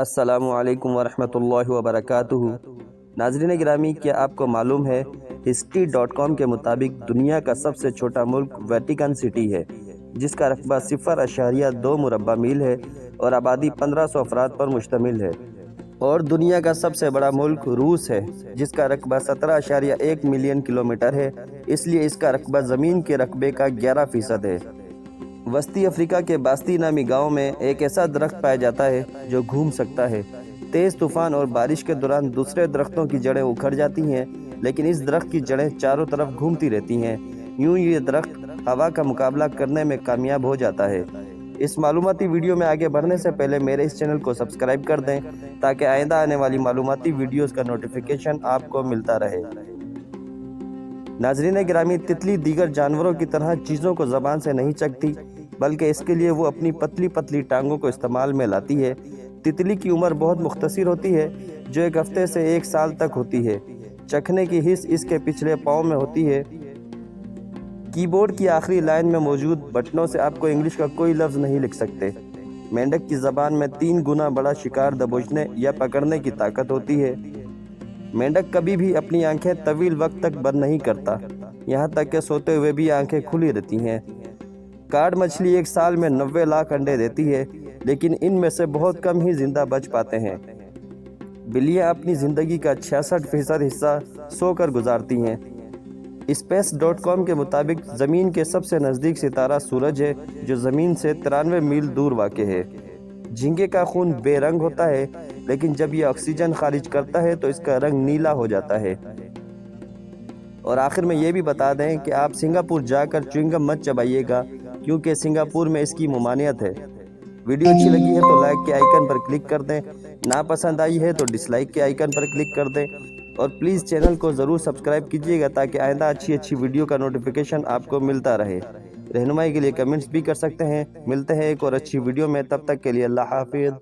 السلام علیکم ورحمۃ اللہ وبرکاتہ۔ ناظرین گرامی، کیا آپ کو معلوم ہے history.com کے مطابق دنیا کا سب سے چھوٹا ملک ویٹیکن سٹی ہے، جس کا رقبہ 0.2 مربع میل ہے اور آبادی 1500 افراد پر مشتمل ہے۔ اور دنیا کا سب سے بڑا ملک روس ہے، جس کا رقبہ 17.1 ملین کلومیٹر ہے، اس لیے اس کا رقبہ زمین کے رقبے کا 11% ہے۔ وسطی افریقہ کے باستی نامی گاؤں میں ایک ایسا درخت پایا جاتا ہے جو گھوم سکتا ہے۔ تیز طوفان اور بارش کے دوران دوسرے درختوں کی جڑیں اکھڑ جاتی ہیں، لیکن اس درخت کی جڑیں چاروں طرف گھومتی رہتی ہیں۔ یوں یہ درخت ہوا کا مقابلہ کرنے میں کامیاب ہو جاتا ہے۔ اس معلوماتی ویڈیو میں آگے بڑھنے سے پہلے میرے اس چینل کو سبسکرائب کر دیں تاکہ آئندہ آنے والی معلوماتی ویڈیوز کا نوٹیفیکیشن آپ کو ملتا رہے۔ ناظرین گرامی، تتلی دیگر جانوروں کی طرح چیزوں کو زبان سے نہیں چکھتی، بلکہ اس کے لیے وہ اپنی پتلی پتلی ٹانگوں کو استعمال میں لاتی ہے۔ تتلی کی عمر بہت مختصر ہوتی ہے، جو 1 ہفتے سے 1 سال تک ہوتی ہے۔ چکھنے کی حس اس کے پچھلے پاؤں میں ہوتی ہے۔ کی بورڈ کی آخری لائن میں موجود بٹنوں سے آپ کو انگلش کا کوئی لفظ نہیں لکھ سکتے۔ مینڈک کی زبان میں 3 گنا بڑا شکار دبوچنے یا پکڑنے کی طاقت ہوتی ہے۔ مینڈک کبھی بھی اپنی آنکھیں طویل وقت تک بند نہیں کرتا، یہاں تک کہ سوتے ہوئے بھی آنکھیں کھلی رہتی ہیں۔ کارڈ مچھلی 1 سال میں 90 لاکھ انڈے دیتی ہے، لیکن ان میں سے بہت کم ہی زندہ بچ پاتے ہیں۔ بلیاں اپنی زندگی کا 66% حصہ سو کر گزارتی ہیں۔ space.com کے مطابق زمین کے سب سے نزدیک ستارہ سورج ہے، جو زمین سے 93 میل دور واقع ہے۔ جھینگے کا خون بے رنگ ہوتا ہے، لیکن جب یہ آکسیجن خارج کرتا ہے تو اس کا رنگ نیلا ہو جاتا ہے۔ اور آخر میں یہ بھی بتا دیں کہ آپ سنگاپور جا کر چوئنگم مت چبائیے گا، کیونکہ سنگاپور میں اس کی ممانعت ہے۔ ویڈیو اچھی لگی ہے تو لائک کے آئیکن پر کلک کر دیں، ناپسند آئی ہے تو ڈس لائک کے آئیکن پر کلک کر دیں، اور پلیز چینل کو ضرور سبسکرائب کیجیے گا تاکہ آئندہ اچھی ویڈیو کا نوٹیفیکیشن آپ کو ملتا رہے۔ رہنمائی کے لیے کمنٹس بھی کر سکتے ہیں۔ ملتے ہیں ایک اور اچھی ویڈیو میں، تب تک کے لیے اللہ حافظ۔